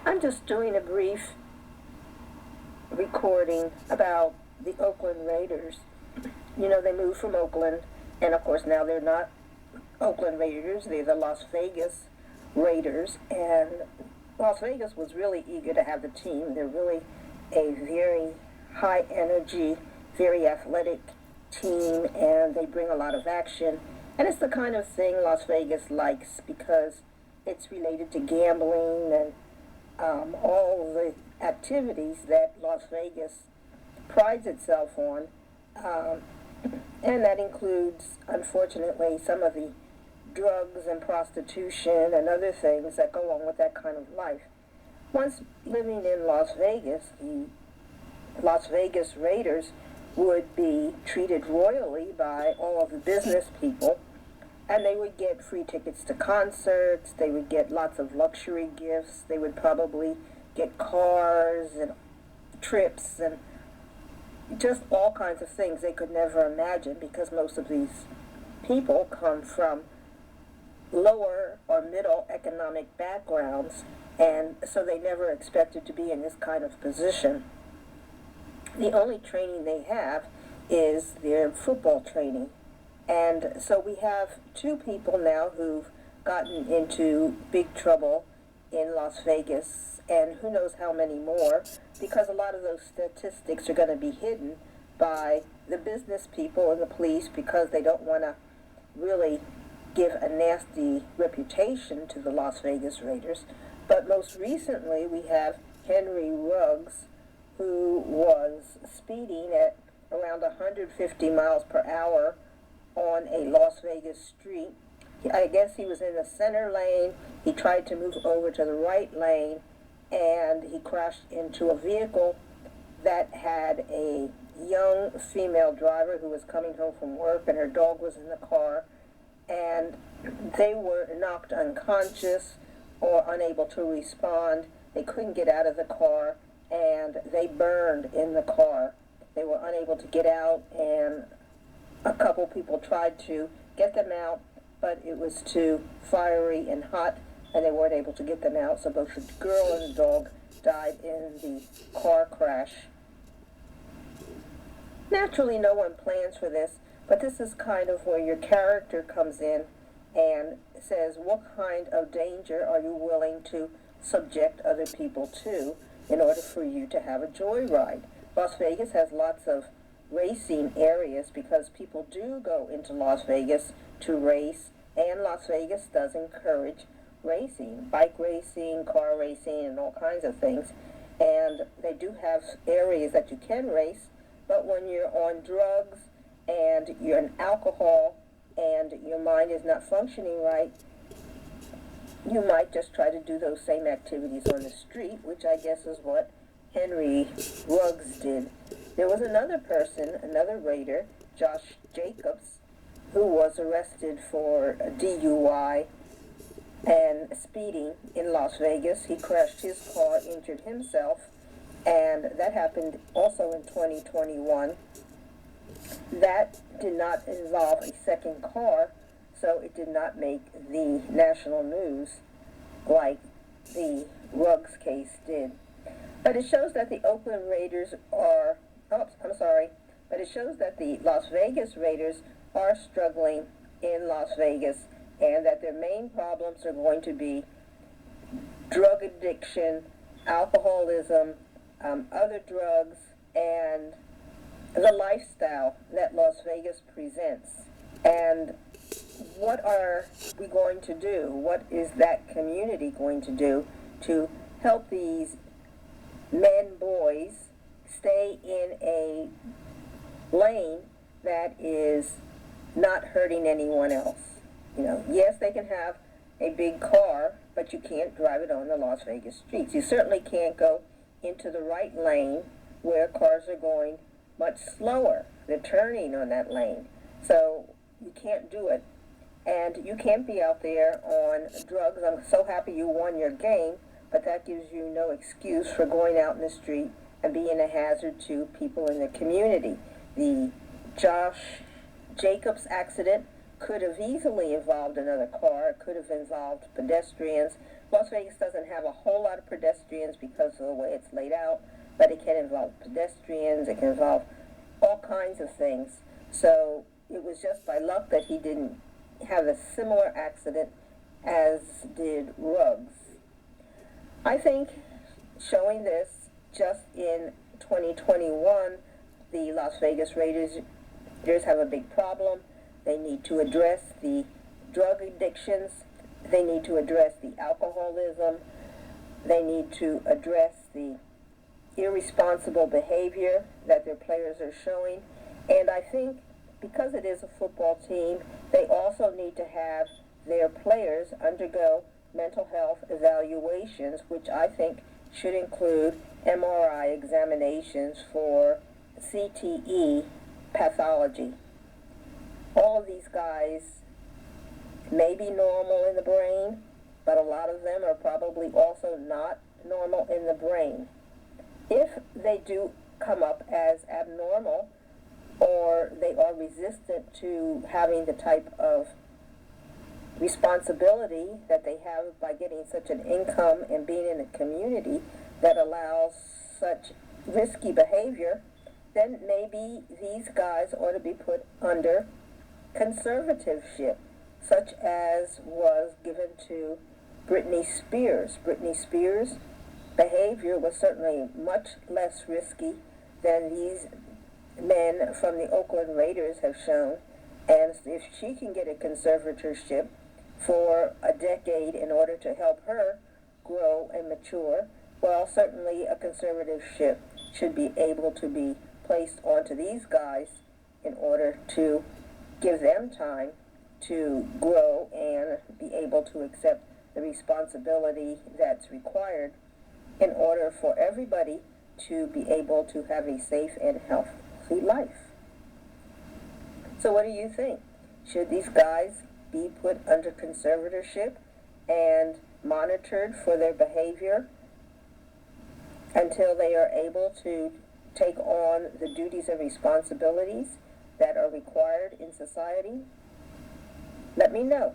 I'm just doing a brief recording about the Oakland Raiders. You know, they moved from Oakland, and of course now they're not Oakland Raiders, they're the Las Vegas Raiders, and Las Vegas was really eager to have the team. They're really a very high energy, very athletic team, and they bring a lot of action. And it's the kind of thing Las Vegas likes because it's related to gambling and all the activities that Las Vegas prides itself on. And that includes, unfortunately, some of the drugs and prostitution and other things that go along with that kind of life. Once living in Las Vegas, the Las Vegas Raiders would be treated royally by all of the business people, and they would get free tickets to concerts, they would get lots of luxury gifts, they would probably get cars and trips and just all kinds of things they could never imagine, because most of these people come from lower or middle economic backgrounds, and so they never expected to be in this kind of position. The only training they have is their football training. And so we have two people now who've gotten into big trouble in Las Vegas, and who knows how many more, because a lot of those statistics are going to be hidden by the business people and the police, because they don't want to really give a nasty reputation to the Las Vegas Raiders. But most recently we have Henry Ruggs, who was speeding at around 150 miles per hour on a Las Vegas street. I guess he was in the center lane. He tried to move over to the right lane, and he crashed into a vehicle that had a young female driver who was coming home from work, and her dog was in the car, and they were knocked unconscious or unable to respond. They couldn't get out of the car, and they burned in the car. They were unable to get out, and a couple people tried to get them out, but it was too fiery and hot, and they weren't able to get them out. So both the girl and the dog died in the car crash. Naturally, no one plans for this, but this is kind of where your character comes in and says, what kind of danger are you willing to subject other people to in order for you to have a joyride? Las Vegas has lots of racing areas because people do go into Las Vegas to race, and Las Vegas does encourage racing, bike racing, car racing, and all kinds of things. And they do have areas that you can race, but when you're on drugs and you're on alcohol and your mind is not functioning right, you might just try to do those same activities on the street, which I guess is what Henry Ruggs did. There was another person, another Raider, Josh Jacobs, who was arrested for a DUI and speeding in Las Vegas. He crashed his car, injured himself, and that happened also in 2021. That did not involve a second car, so it did not make the national news like the Ruggs case did. But it shows that the Oakland Raiders are, but it shows that the Las Vegas Raiders are struggling in Las Vegas, and that their main problems are going to be drug addiction, alcoholism, other drugs, and the lifestyle that Las Vegas presents. And what are we going to do? What is that community going to do to help these men, boys, stay in a lane that is not hurting anyone else? You know, yes, they can have a big car, but you can't drive it on the Las Vegas streets. You certainly can't go into the right lane where cars are going much slower. They're turning on that lane. So you can't do it. And you can't be out there on drugs. I'm so happy you won your game, but that gives you no excuse for going out in the street and being a hazard to people in the community. The Josh Jacobs accident could have easily involved another car. It could have involved pedestrians. Las Vegas doesn't have a whole lot of pedestrians because of the way it's laid out, but it can involve pedestrians. It can involve all kinds of things. So it was just by luck that he didn't have a similar accident as did Ruggs. I think showing this just in 2021, the Las Vegas Raiders have a big problem. They need to address the drug addictions. They need to address the alcoholism. They need to address the irresponsible behavior that their players are showing. And I think because it is a football team, they also need to have their players undergo mental health evaluations, which I think should include MRI examinations for CTE pathology. All of these guys may be normal in the brain, but a lot of them are probably also not normal in the brain. If they do come up as abnormal, or they are resistant to having the type of responsibility that they have by getting such an income and being in a community that allows such risky behavior, then maybe these guys ought to be put under conservatorship, such as was given to Britney Spears. Britney Spears' behavior was certainly much less risky than these men from the Oakland Raiders have shown, and if she can get a conservatorship for a decade in order to help her grow and mature, well, certainly a conservatorship should be able to be placed onto these guys in order to give them time to grow and be able to accept the responsibility that's required in order for everybody to be able to have a safe and healthy life. So what do you think? Should these guys be put under conservatorship and monitored for their behavior until they are able to take on the duties and responsibilities that are required in society? Let me know.